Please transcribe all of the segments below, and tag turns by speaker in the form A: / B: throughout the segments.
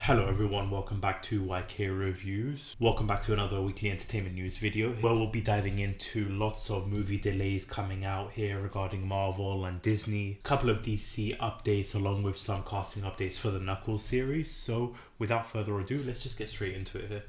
A: Hello everyone, welcome back to YK Reviews. Welcome back to another weekly entertainment news video where we'll be diving into lots of movie delays coming out here regarding Marvel and Disney, a couple of DC updates along with some casting updates for the Knuckles series. So without further ado, let's just get straight into it here.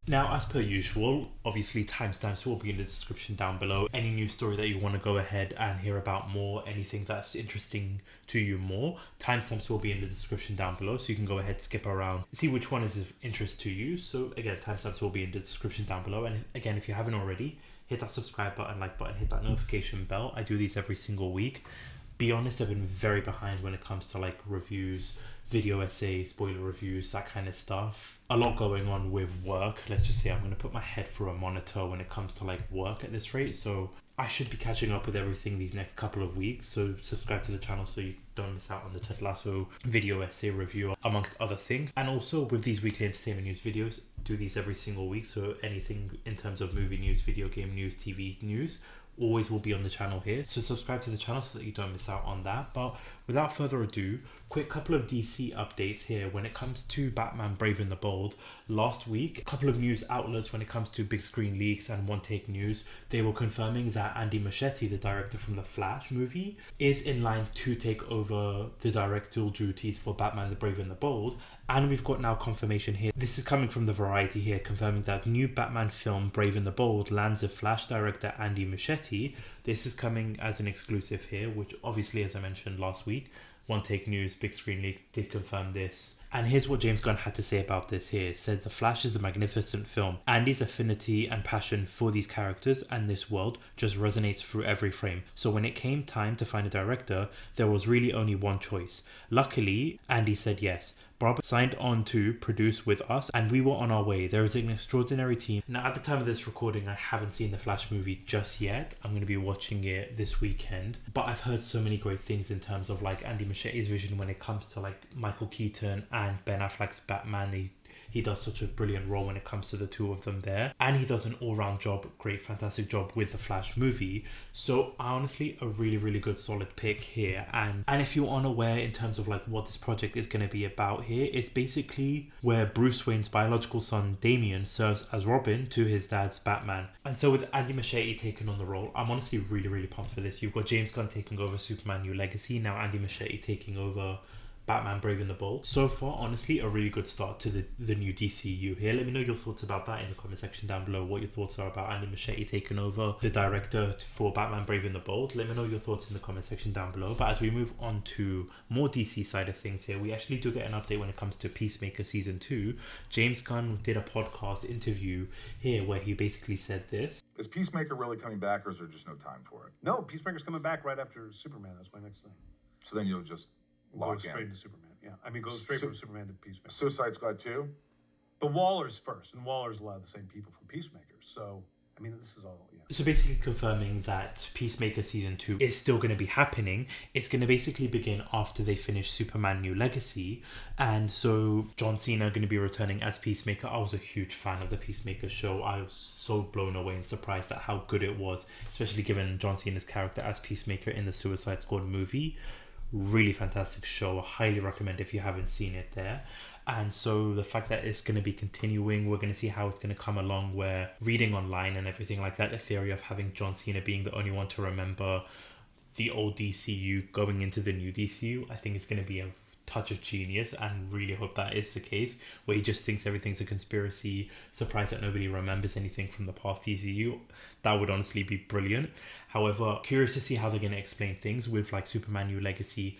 A: Now, as per usual, obviously timestamps will be in the description down below. Any news story that you want to go ahead and hear about more, anything that's interesting to you more, timestamps will be in the description down below, so you can go ahead, skip around, see which one is of interest to you. So again, timestamps will be in the description down below. And again, if you haven't already, hit that subscribe button, like button, hit that notification bell. I do these every single week. Be honest, I've been very behind when it comes to like reviews, video essays, spoiler reviews, that kind of stuff. A lot going on with work. Let's just say I'm going to put my head through a monitor when it comes to like work at this rate. So I should be catching up with everything these next couple of weeks. So subscribe to the channel so you don't miss out on the Ted Lasso video essay review, amongst other things. And also with these weekly entertainment news videos, do these every single week. So anything in terms of movie news, video game news, TV news, always will be on the channel here, so subscribe to the channel so that you don't miss out on that. But without further ado, quick couple of DC updates here when it comes to Batman Brave and the Bold. Last week, a couple of news outlets when it comes to big screen leaks and one take news, they were confirming that Andy Muschietti, the director from the Flash movie, is in line to take over the directorial duties for Batman the Brave and the Bold. And we've got now confirmation here. This is coming from the Variety here, confirming that new Batman film Brave and the Bold lands with Flash director Andy Muschietti. This is coming as an exclusive here, which obviously, as I mentioned last week, One Take News, Big Screen Leaks did confirm this. And here's what James Gunn had to say about this here. Said, "The Flash is a magnificent film. Andy's affinity and passion for these characters and this world just resonates through every frame. So when it came time to find a director, there was really only one choice. Luckily, Andy said yes. Bob signed on to produce with us and we were on our way. There is an extraordinary team." Now, at the time of this recording, I haven't seen the Flash movie just yet. I'm going to be watching it this weekend. But I've heard so many great things in terms of like Andy Muschietti's vision when it comes to like Michael Keaton and Ben Affleck's Batman. He does such a brilliant role when it comes to the two of them there. And he does an all-round job, great, fantastic job with the Flash movie. So honestly, a really, really good solid pick here. And if you're unaware in terms of like what this project is going to be about here, it's basically where Bruce Wayne's biological son, Damian, serves as Robin to his dad's Batman. And so with Andy Muschietti taking on the role, I'm honestly really, really pumped for this. You've got James Gunn taking over Superman New Legacy, now Andy Muschietti taking over Batman Brave and the Bold. So far, honestly, a really good start to the new DCU here. Let me know your thoughts about that in the comment section down below. What your thoughts are about Andy Muschietti taking over the director for Batman Brave and the Bold. Let me know your thoughts in the comment section down below. But as we move on to more DC side of things here, we actually do get an update when it comes to Peacemaker Season 2. James Gunn did a podcast interview here where he basically said this.
B: Is Peacemaker really coming back, or is there just no time for it?
C: No, Peacemaker's coming back right after Superman. That's my next thing.
B: So then you'll just
C: Go straight into Superman. Yeah, I mean, go straight from Superman to Peacemaker.
B: Suicide Squad 2?
C: But Waller's first, and Waller's a lot of the same people from Peacemaker. So, I mean, this is all, yeah.
A: So basically confirming that Peacemaker Season 2 is still going to be happening. It's going to basically begin after they finish Superman New Legacy. And so John Cena going to be returning as Peacemaker. I was a huge fan of the Peacemaker show. I was so blown away and surprised at how good it was, especially given John Cena's character as Peacemaker in the Suicide Squad movie. Really fantastic show. I highly recommend if you haven't seen it there. And so the fact that it's going to be continuing, we're going to see how it's going to come along, where reading online and everything like that, the theory of having John Cena being the only one to remember the old DCU going into the new DCU, I think it's going to be a touch of genius, and really hope that is the case, where he just thinks everything's a conspiracy, surprised that nobody remembers anything from the past DCU. That would honestly be brilliant. However, curious to see how they're going to explain things with like Superman New Legacy.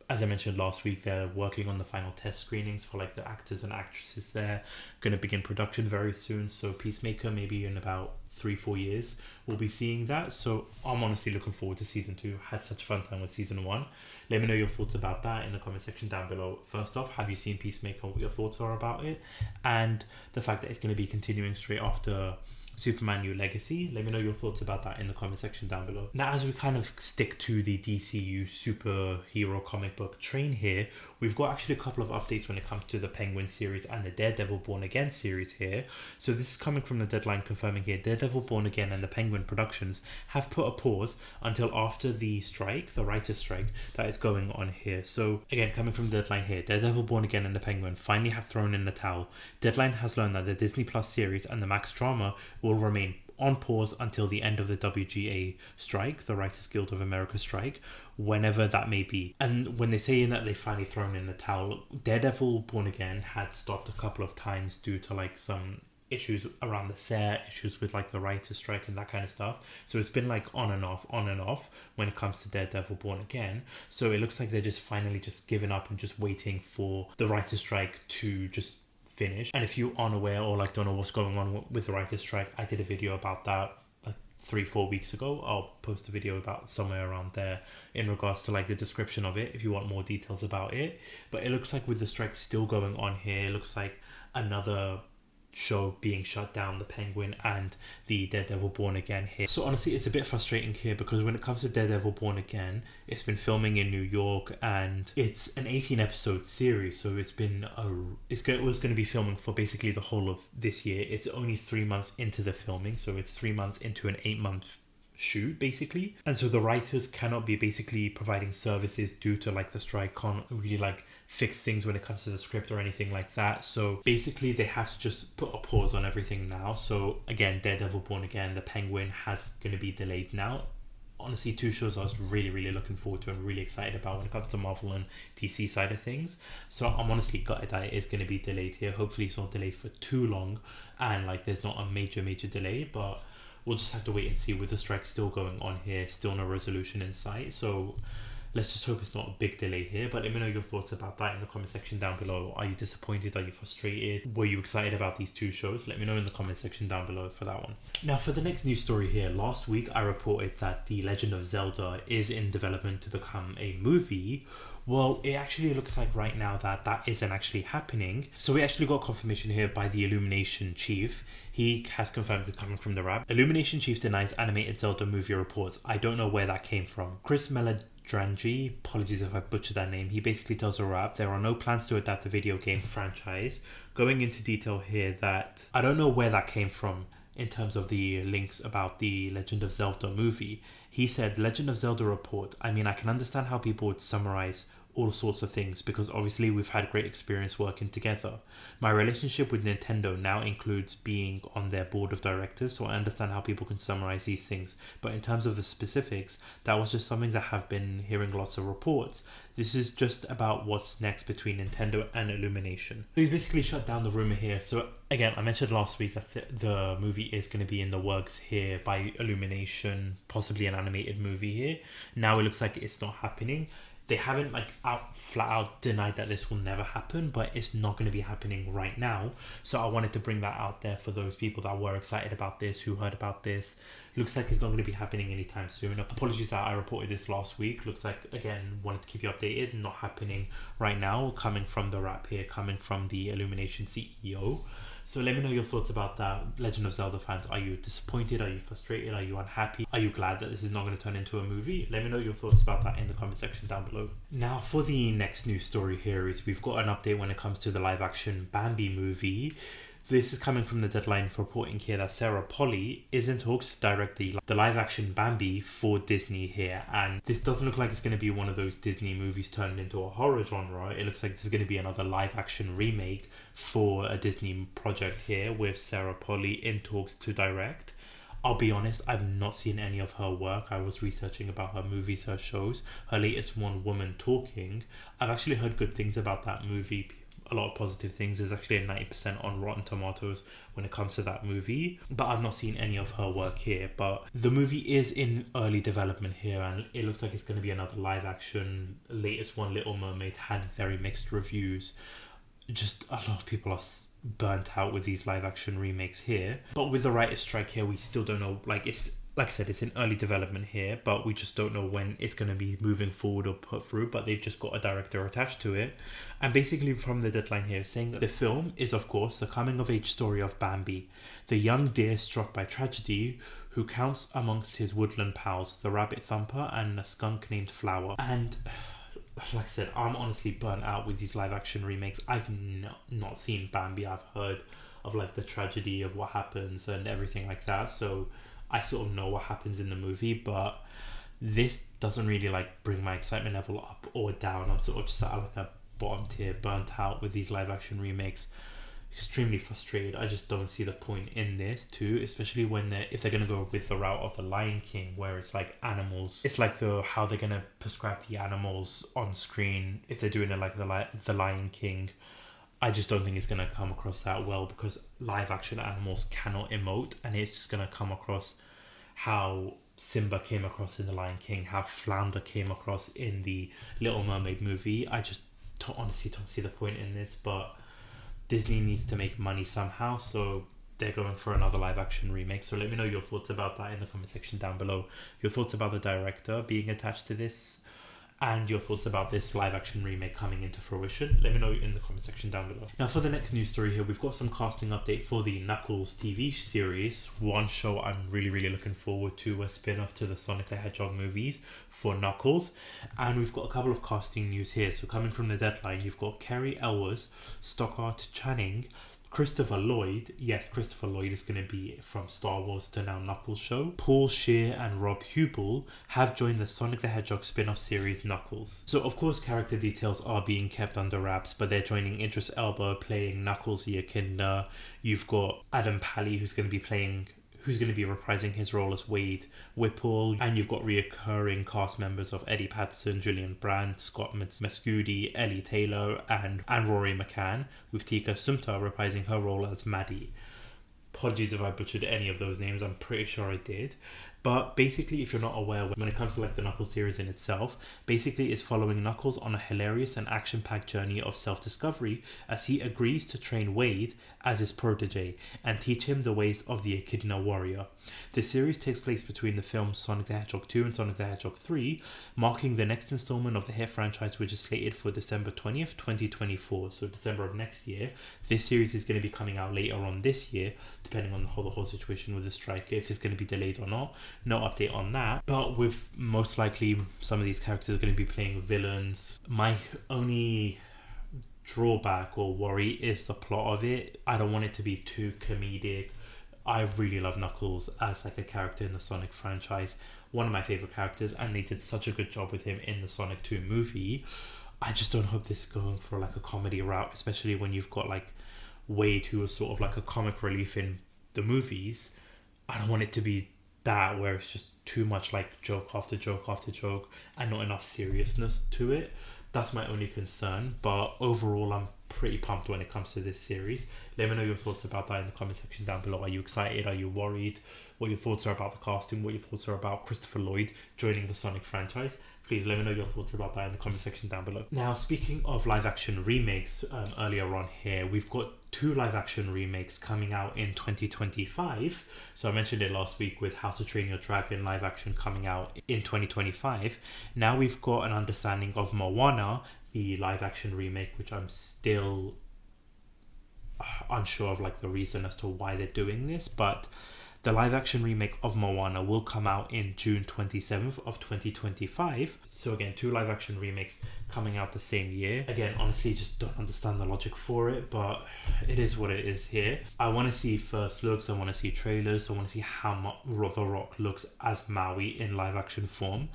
A: As I mentioned last week, they're working on the final test screenings for like the actors and actresses there. Going to begin production very soon. So Peacemaker, maybe in about 3-4 years, we'll be seeing that. So I'm honestly looking forward to Season 2. Had such a fun time with Season 1. Let me know your thoughts about that in the comment section down below. First off, have you seen Peacemaker? What your thoughts are about it? And the fact that it's going to be continuing straight after Superman New Legacy. Let me know your thoughts about that in the comment section down below. Now, as we kind of stick to the DCU superhero comic book train here, we've got actually a couple of updates when it comes to the Penguin series and the Daredevil Born Again series here. So this is coming from the Deadline, confirming here Daredevil Born Again and the Penguin productions have put a pause until after the strike, the writer's strike, that is going on here. So again, coming from the Deadline here, Daredevil Born Again and the Penguin finally have thrown in the towel. Deadline has learned that the Disney Plus series and the Max drama will remain on pause until the end of the WGA strike, the Writers Guild of America strike, whenever that may be. And when they say that they've finally thrown in the towel, Daredevil Born Again had stopped a couple of times due to like some issues around the set, issues with like the writer's strike and that kind of stuff. So it's been like on and off when it comes to Daredevil Born Again. So it looks like they're just finally just giving up and just waiting for the writer's strike to just finish. And if you aren't aware or like don't know what's going on with the writer's strike, I did a video about that like 3-4 weeks ago. I'll post a video about somewhere around there in regards to like the description of it if you want more details about it. But it looks like with the strike still going on here, it looks like another show being shut down, the Penguin and the Daredevil Born Again here. So honestly, it's a bit frustrating here because when it comes to Daredevil Born Again, it's been filming in New York and it's an 18 episode series, so it was going to be filming for basically the whole of this year. It's only 3 months into the filming, so it's 3 months into an 8-month shoot basically, and so the writers cannot be basically providing services due to like the strike, can't really like fix things when it comes to the script or anything like that. So basically they have to just put a pause on everything now. So again, Daredevil Born Again, the Penguin has going to be delayed now. Honestly, 2 shows I was really looking forward to and really excited about when it comes to Marvel and DC side of things. So I'm honestly gutted that it is going to be delayed here. Hopefully it's not delayed for too long and like there's not a major delay, but we'll just have to wait and see with the strike still going on here, still no resolution in sight. So let's just hope it's not a big delay here. But let me know your thoughts about that in the comment section down below. Are you disappointed? Are you frustrated? Were you excited about these 2 shows? Let me know in the comment section down below for that one. Now for the next news story here, last week I reported that The Legend of Zelda is in development to become a movie. Well, it actually looks like right now that isn't actually happening. So we actually got confirmation here by the Illumination chief. He has confirmed it's coming from the Wrap. Illumination chief denies animated Zelda movie reports. I don't know where that came from. Chris Meladranji, apologies if I butchered that name, he basically tells the Wrap there are no plans to adapt the video game franchise. Going into detail here that I don't know where that came from in terms of the links about the Legend of Zelda movie. He said, Legend of Zelda report. I mean, I can understand how people would summarize all sorts of things because obviously we've had great experience working together. My relationship with Nintendo now includes being on their board of directors, so I understand how people can summarize these things. But in terms of the specifics, that was just something that I've been hearing lots of reports. This is just about what's next between Nintendo and Illumination. So he's basically shut down the rumor here. So again, I mentioned last week that the movie is going to be in the works here by Illumination, possibly an animated movie here. Now it looks like it's not happening. They haven't like flat out denied that this will never happen, but it's not going to be happening right now. So I wanted to bring that out there for those people that were excited about this, who heard about this. Looks like it's not going to be happening anytime soon. Apologies that I reported this last week. Looks like, again, wanted to keep you updated. Not happening right now. Coming from the Wrap here, coming from the Illumination CEO. So let me know your thoughts about that. Legend of Zelda fans, are you disappointed? Are you frustrated? Are you unhappy? Are you glad that this is not going to turn into a movie? Let me know your thoughts about that in the comment section down below. Now for the next news story here is we've got an update when it comes to the live action Bambi movie. This is coming from the Deadline for reporting here that Sarah Polley is in talks to direct the live action Bambi for Disney here, and this doesn't look like it's going to be one of those Disney movies turned into a horror genre. It looks like this is going to be another live action remake for a Disney project here with Sarah Polley in talks to direct. I'll be honest, I've not seen any of her work. I was researching about her movies, her shows. Her latest one, Woman Talking, I've actually heard good things about that movie. A lot of positive things. There's actually a 90% on Rotten Tomatoes when it comes to that movie, but I've not seen any of her work here. But the movie is in early development here, and it looks like it's going to be another live action. Latest one, Little Mermaid, had very mixed reviews. Just a lot of people are burnt out with these live action remakes here. But with the writer's strike here, we still don't know. Like I said, it's in early development here, but we just don't know when it's going to be moving forward or put through. But they've just got a director attached to it. And basically from the Deadline here, saying that the film is, of course, the coming-of-age story of Bambi, the young deer struck by tragedy who counts amongst his woodland pals the rabbit Thumper and a skunk named Flower. And like I said, I'm honestly burnt out with these live action remakes. I've not seen Bambi. I've heard of like the tragedy of what happens and everything like that, so I sort of know what happens in the movie, but this doesn't really like bring my excitement level up or down. I'm sort of just at like a bottom tier, burnt out with these live action remakes. Extremely frustrated. I just don't see the point in this too, especially when if they're gonna go with the route of the Lion King, where it's like animals. It's like how they're gonna prescribe the animals on screen. If they're doing it like the Lion King, I just don't think it's gonna come across that well, because live action animals cannot emote, and it's just gonna come across how Simba came across in the Lion King, how Flounder came across in the Little Mermaid movie. I just honestly don't see the point in this, but Disney needs to make money somehow, so they're going for another live action remake. So let me know your thoughts about that in the comment section down below. Your thoughts about the director being attached to this, and your thoughts about this live action remake coming into fruition. Let me know in the comment section down below. Now for the next news story here, we've got some casting update for the Knuckles TV series. One show I'm really looking forward to, a spin-off to the Sonic the Hedgehog movies for Knuckles. And we've got a couple of casting news here. So coming from the deadline, you've got Carrie Elwes, Stockard Channing, Christopher Lloyd. Yes, Christopher Lloyd is going to be from Star Wars to now Knuckles show. Paul Scheer and Rob Hubel have joined the Sonic the Hedgehog spin-off series Knuckles. So of course character details are being kept under wraps, but they're joining Idris Elba playing Knuckles the Echidna. You've got Adam Pally who's going to be reprising his role as Wade Whipple, and you've got reoccurring cast members of Eddie Patterson, Julian Brandt, Scott Mescudi, Ellie Taylor, and Rory McCann, with Tika Sumta reprising her role as Maddie. Apologies if I butchered any of those names, I'm pretty sure I did. But basically, if you're not aware, when it comes to like the Knuckles series in itself, basically it's following Knuckles on a hilarious and action-packed journey of self-discovery as he agrees to train Wade as his protege and teach him the ways of the Echidna warrior. The series takes place between the films Sonic the Hedgehog 2 and Sonic the Hedgehog 3, marking the next installment of the hit franchise, which is slated for December 20th, 2024, so December of next year. This series is going to be coming out later on this year, depending on the whole situation with the strike, if it's going to be delayed or not. No update on that, but with most likely some of these characters are going to be playing villains. My only drawback or worry is the plot of it. I don't want it to be too comedic. I really love Knuckles as like a character in the Sonic franchise, one of my favorite characters, and they did such a good job with him in the Sonic 2 movie. I just don't hope this is going for like a comedy route, especially when you've got like Wade, who was sort of like a comic relief in the movies. I don't want it to be that, where it's just too much like joke after joke after joke and not enough seriousness to it. That's my only concern, but overall I'm pretty pumped when it comes to this series. Let me know your thoughts about that in the comment section down below. Are you excited? Are you worried? What your thoughts are about the casting? What your thoughts are about Christopher Lloyd joining the Sonic franchise? Please let me know your thoughts about that in the comment section down below. Now, speaking of live action remakes, earlier on here, we've got 2 live action remakes coming out in 2025. So I mentioned it last week with How to Train Your Dragon live action coming out in 2025. Now we've got an understanding of Moana, the live action remake, which I'm still unsure of like the reason as to why they're doing this, but the live action remake of Moana will come out in June 27th of 2025. So again, 2 live action remakes coming out the same year. Again, honestly, just don't understand the logic for it, but it is what it is here. I want to see first looks, I want to see trailers, I want to see how The Rock looks as Maui in live action form.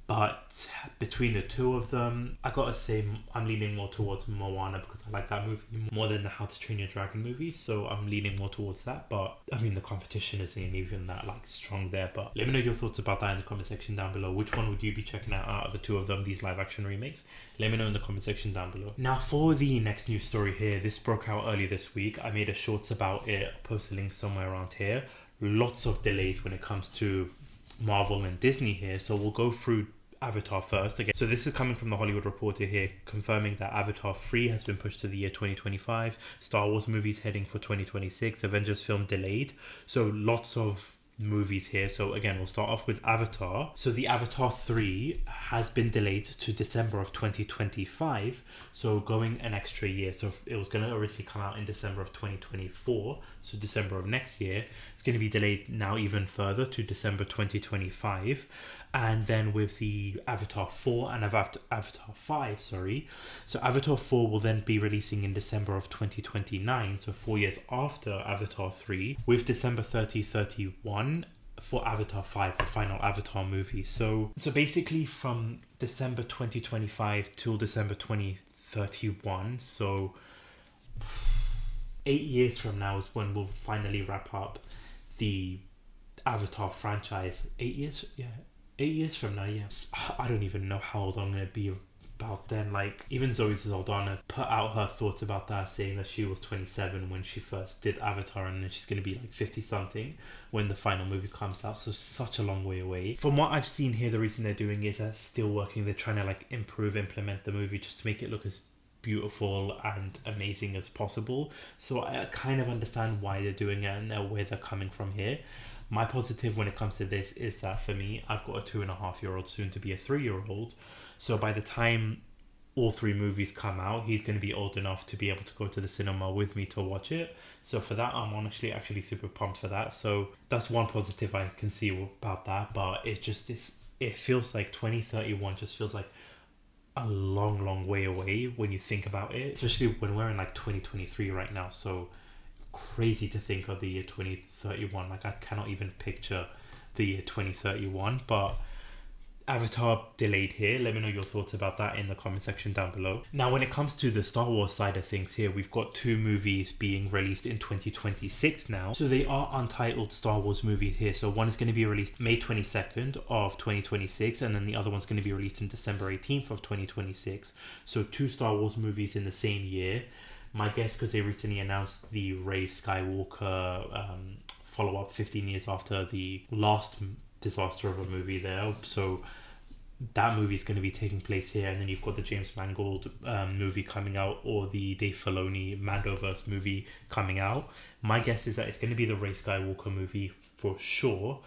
A: But between the 2 of them, I gotta say I'm leaning more towards Moana because I like that movie more than the How to Train Your Dragon movie, so I'm leaning more towards that. But I mean, the competition isn't even that like strong there. But let me know your thoughts about that in the comment section down below. Which one would you be checking out of the 2 of them, these live action remakes? Let me know in the comment section down below. Now for the next news story here, this broke out early this week. I made a shorts about it, post a link somewhere around here. Lots of delays when it comes to Marvel and Disney here, so we'll go through Avatar first again. So this is coming from the Hollywood Reporter here, confirming that Avatar 3 has been pushed to the year 2025, Star Wars movies heading for 2026, Avengers film delayed. So lots of movies here. So again, we'll start off with Avatar. So the Avatar 3 has been delayed to December of 2025, so going an extra year. So it was going to originally come out in December of 2024, so December of next year. It's going to be delayed now even further to December 2025. And then with the Avatar 4 and Avatar 5, sorry. So Avatar 4 will then be releasing in December of 2029, so 4 years after Avatar 3, with December 3031 for Avatar 5, the final Avatar movie. So basically from December 2025 till December 2031, so 8 years from now is when we'll finally wrap up the Avatar franchise. 8 years? Yeah. 8 years from now, yes. I don't even know how old I'm going to be about then. Like, even Zoe Saldana put out her thoughts about that, saying that she was 27 when she first did Avatar, and then she's going to be like 50 something when the final movie comes out. So such a long way away. From what I've seen here, the reason they're doing is they're still working. They're trying to like implement the movie just to make it look as beautiful and amazing as possible. So I kind of understand why they're doing it and where they're coming from here. My positive when it comes to this is that for me, I've got a 2.5-year-old, soon to be a 3-year-old. So by the time all 3 movies come out, he's going to be old enough to be able to go to the cinema with me to watch it. So for that, I'm honestly actually super pumped for that. So that's one positive I can see about that. But it just is, it feels like 2031 just feels like a long way away when you think about it, especially when we're in like 2023 right now. So crazy to think of the year 2031. Like, I cannot even picture the year 2031. But Avatar delayed here. Let me know your thoughts about that in the comment section down below. Now, when it comes to the Star Wars side of things here, we've got 2 movies being released in 2026 now. So they are untitled Star Wars movies here. So one is going to be released May 22nd of 2026, and then the other one's going to be released in December 18th of 2026. So 2 Star Wars movies in the same year. My guess, because they recently announced the Rey Skywalker follow-up 15 years after the last disaster of a movie there. So that movie is going to be taking place here. And then you've got the James Mangold movie coming out, or the Dave Filoni Mandoverse movie coming out. My guess is that it's going to be the Rey Skywalker movie for sure.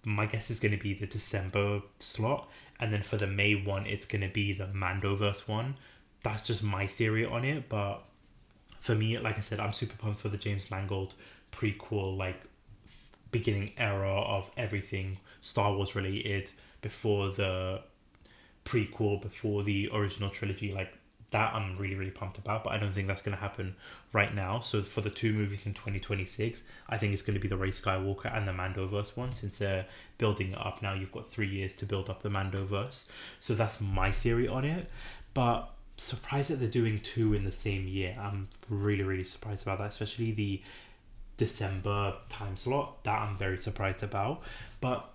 A: My guess is going to be the December slot. And then for the May one, it's going to be the Mandoverse one. That's just my theory on it, but for me, like I said, I'm super pumped for the James Mangold prequel, like beginning era of everything Star Wars related, before the prequel, before the original trilogy. Like that I'm really pumped about, but I don't think that's going to happen right now. So for the 2 movies in 2026, I think it's going to be the Rey Skywalker and the Mandoverse one. Since they're building it up now, you've got 3 years to build up the Mandoverse. So that's my theory on it. But surprised that they're doing 2 in the same year. I'm really surprised about that, especially the December time slot. That I'm very surprised about. But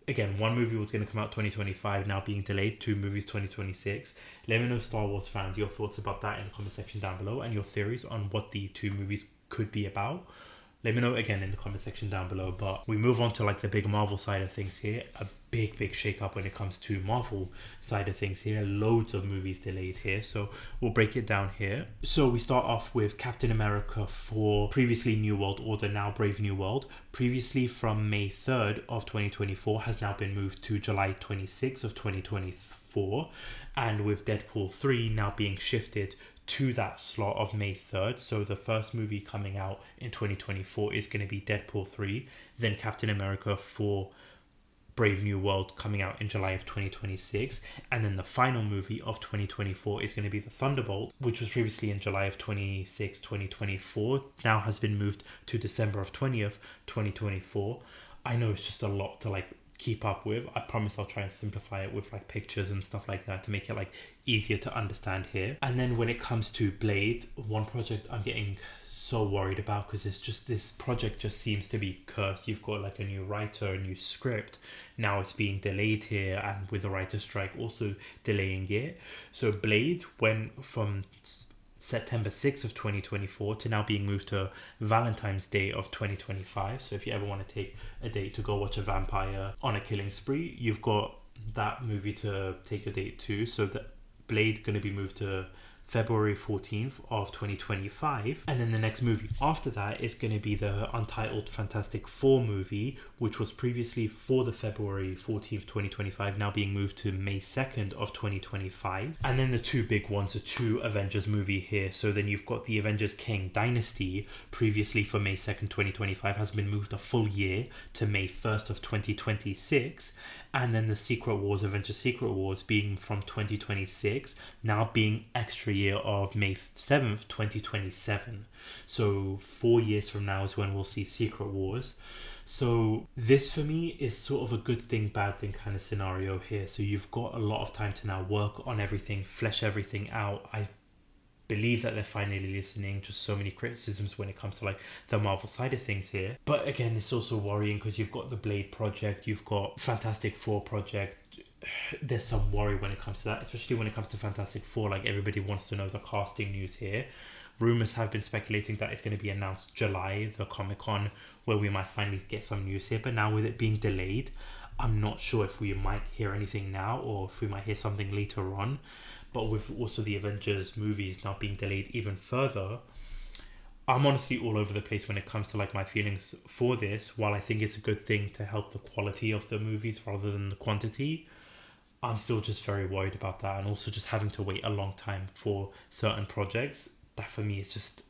A: again, 1 movie was going to come out 2025, now being delayed, 2 movies 2026. Let me know, Star Wars fans, your thoughts about that in the comment section down below, and your theories on what the 2 movies could be about. Let me know again in the comment section down below. But we move on to like the big Marvel side of things here. A big shake up when it comes to Marvel side of things here. Loads of movies delayed here. So we'll break it down here. So we start off with Captain America for previously New World Order, now Brave New World. Previously from May 3rd of 2024 has now been moved to July 26th of 2024. And with Deadpool 3 now being shifted to that slot of May 3rd. So the first movie coming out in 2024 is going to be Deadpool 3, then Captain America for Brave New World coming out in July of 2026, and then the final movie of 2024 is going to be the Thunderbolt, which was previously in July of 2024, now has been moved to December of 2024. I know it's just a lot to like keep up with. I promise I'll try and simplify it with like pictures and stuff like that to make it like easier to understand here. And then when it comes to Blade, one project I'm getting so worried about, because it's just, this project just seems to be cursed. You've got like a new writer, a new script, now it's being delayed here, and with the writer's strike also delaying it. So Blade went from September 6th of 2024 to now being moved to Valentine's Day of 2025. So if you ever want to take a date to go watch a vampire on a killing spree, you've got that movie to take a date to. So that Blade going to be moved to February 14th of 2025. And then the next movie after that is going to be the Untitled Fantastic Four movie, which was previously for the February 14th, 2025, now being moved to May 2nd of 2025. And then the two big ones are two Avengers movie here. So then you've got the Avengerskangdynasty, previously for May 2nd, 2025, has been moved a full year to May 1st of 2026. And then the Secret Wars, Avengers Secret Wars, being from 2026, now being extra year of May 7th, 2027. So 4 years from now is when we'll see Secret Wars. So this for me is sort of a good thing, bad thing kind of scenario here. So you've got a lot of time to now work on everything, flesh everything out. I believe that they're finally listening. Just so many criticisms when it comes to like the Marvel side of things here. But again, it's also worrying because you've got the Blade project, you've got Fantastic Four project. There's some worry when it comes to that, especially when it comes to Fantastic Four. Like, everybody wants to know the casting news here. Rumors have been speculating that it's going to be announced July, the Comic-Con, where we might finally get some news here. But now with it being delayed, I'm not sure if we might hear anything now or if we might hear something later on. But with also the Avengers movies now being delayed even further, I'm honestly all over the place when it comes to like my feelings for this. While I think it's a good thing to help the quality of the movies rather than the quantity, I'm still just very worried about that. And also just having to wait a long time for certain projects, that for me is just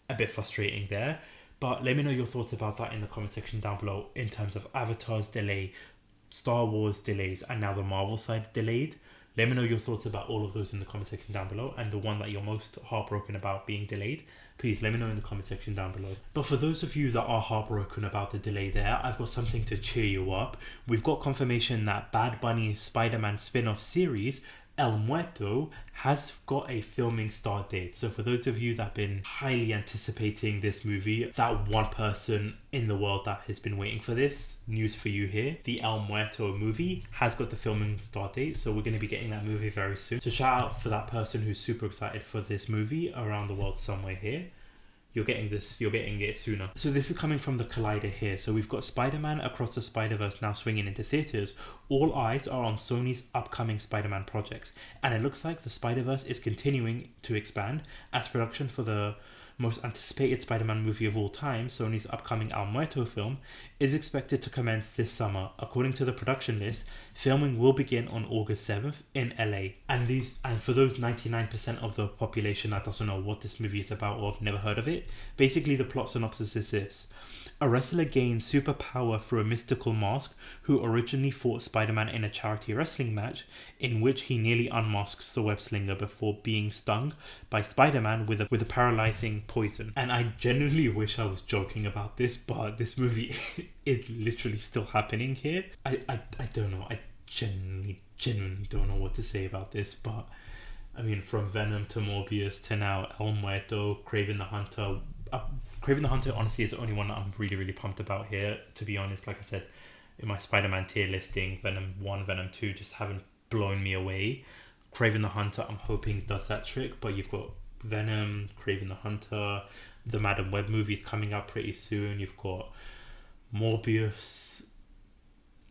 A: a bit frustrating there. But let me know your thoughts about that in the comment section down below, in terms of Avatar's delay, Star Wars delays, and now the Marvel side delayed. Let me know your thoughts about all of those in the comment section down below, and the one that you're most heartbroken about being delayed, please let me know in the comment section down below. But for those of you that are heartbroken about the delay there, I've got something to cheer you up. We've got confirmation that Bad Bunny's Spider-Man spin-off series, El Muerto, has got a filming start date. So for those of you that have been highly anticipating this movie, that one person in the world that has been waiting for this, news for you here. The El Muerto movie has got the filming start date, so we're going to be getting that movie very soon. So shout out for that person who's super excited for this movie around the world somewhere here. You're getting it sooner. So this is coming from the Collider here. So we've got Spider-Man Across the Spider-Verse now swinging into theaters. All eyes are on Sony's upcoming Spider-Man projects. And it looks like the Spider-Verse is continuing to expand as production for the most anticipated Spider-Man movie of all time, Sony's upcoming El Muerto film, is expected to commence this summer. According to the production list, filming will begin on August 7th in LA. And for those 99% of the population that doesn't know what this movie is about or have never heard of it, basically the plot synopsis is this. A wrestler gains superpower through a mystical mask who originally fought Spider-Man in a charity wrestling match in which he nearly unmasks the web slinger before being stung by Spider-Man with a paralyzing poison. And I genuinely wish I was joking about this, but this movie is literally still happening here. I don't know. I genuinely don't know what to say about this, but I mean, from Venom to Morbius to now El Muerto, Kraven the Hunter. Kraven the Hunter honestly is the only one that I'm really pumped about here, to be honest. Like I said, in my Spider-Man tier listing, Venom 1, Venom 2 just haven't blown me away. Kraven the Hunter, I'm hoping does that trick, but you've got Venom, Kraven the Hunter, the Madam Web movie is coming out pretty soon. You've got Morbius.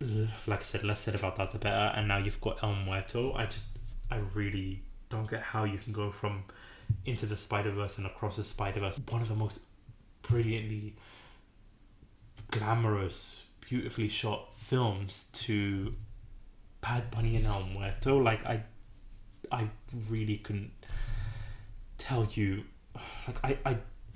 A: Like I said, less said about that the better. And now you've got El Muerto. I really don't get how you can go from Into the Spider-Verse and Across the Spider-Verse, one of the most brilliantly glamorous, beautifully shot films, to Bad Bunny and El Muerto. Like, I really couldn't tell you. Like,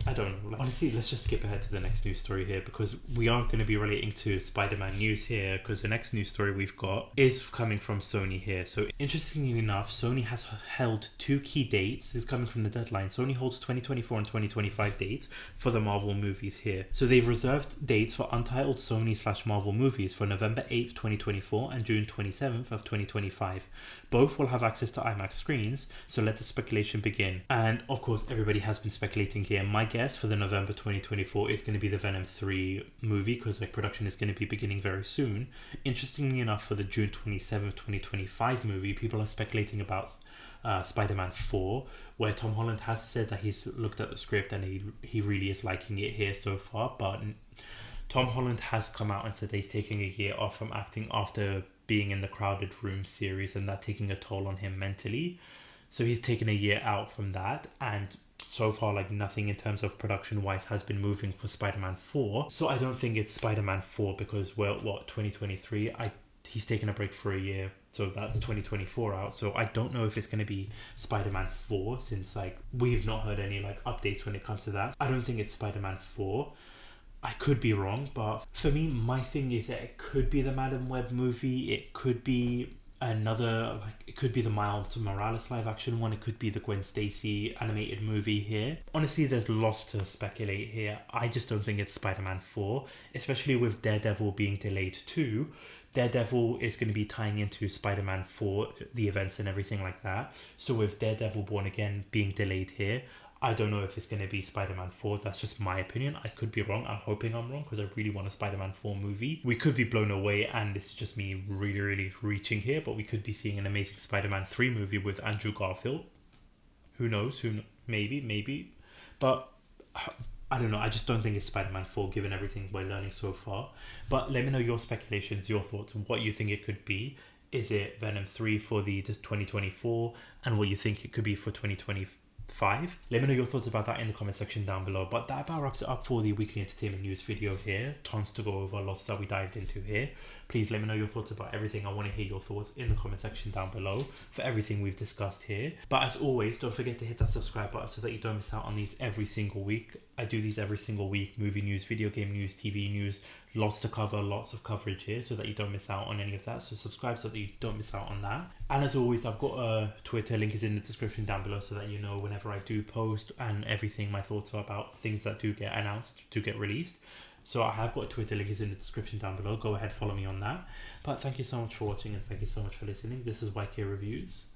A: I don't know. Like, honestly, let's just skip ahead to the next news story here, because we are going to be relating to Spider-Man news here, because the next news story we've got is coming from Sony here. So interestingly enough, Sony has held two key dates. This is coming from the deadline. Sony holds 2024 and 2025 dates for the Marvel movies here. So they've reserved dates for Untitled Sony/Marvel movies for November 8th, 2024 and June 27th of 2025. Both will have access to IMAX screens, so let the speculation begin. And of course, everybody has been speculating here. My guess for the November 2024 is going to be the Venom 3 movie, because like production is going to be beginning very soon. Interestingly enough, for the June 27th, 2025 movie, people are speculating about Spider-Man 4, where Tom Holland has said that he's looked at the script and he really is liking it here so far. But Tom Holland has come out and said that he's taking a year off from acting after being in the Crowded Room series, and that taking a toll on him mentally. So he's taken a year out from that, and so far, like, nothing in terms of production-wise has been moving for Spider-Man 4. So I don't think it's Spider-Man 4 because we're, 2023? He's taken a break for a year. So that's 2024 out. So I don't know if it's going to be Spider-Man 4 since, like, we've not heard any, like, updates when it comes to that. I don't think it's Spider-Man 4. I could be wrong, but for me, my thing is that it could be the Madam Web movie. It could be another, like, it could be the Miles Morales live action one. It could be the Gwen Stacy animated movie here. Honestly, there's lots to speculate here. I just don't think it's Spider-Man 4, especially with Daredevil being delayed too. Daredevil is going to be tying into Spider-Man 4, the events and everything like that. So with Daredevil Born Again being delayed here, I don't know if it's going to be Spider-Man 4. That's just my opinion. I could be wrong. I'm hoping I'm wrong because I really want a Spider-Man 4 movie. We could be blown away and it's just me really, really reaching here, but we could be seeing an amazing Spider-Man 3 movie with Andrew Garfield. Who knows? Maybe. But I don't know. I just don't think it's Spider-Man 4 given everything we're learning so far. But let me know your speculations, your thoughts, what you think it could be. Is it Venom 3 for the 2024 and what you think it could be for 2025? Let me know your thoughts about that in the comment section down below. But that about wraps it up for the weekly entertainment news video here. Tons to go over, lots that we dived into here. Please let me know your thoughts about everything. I want to hear your thoughts in the comment section down below for everything we've discussed here. But as always, don't forget to hit that subscribe button so that you don't miss out on these every single week. I do these every single week. Movie news, video game news, TV news. Lots to cover, lots of coverage here so that you don't miss out on any of that. So subscribe so that you don't miss out on that. And as always, I've got a Twitter, link is in the description down below so that you know whenever I do post and everything my thoughts are about things that do get announced, to get released. So I have got a Twitter, link is in the description down below. Go ahead, follow me on that. But thank you so much for watching and thank you so much for listening. This is YK Reviews.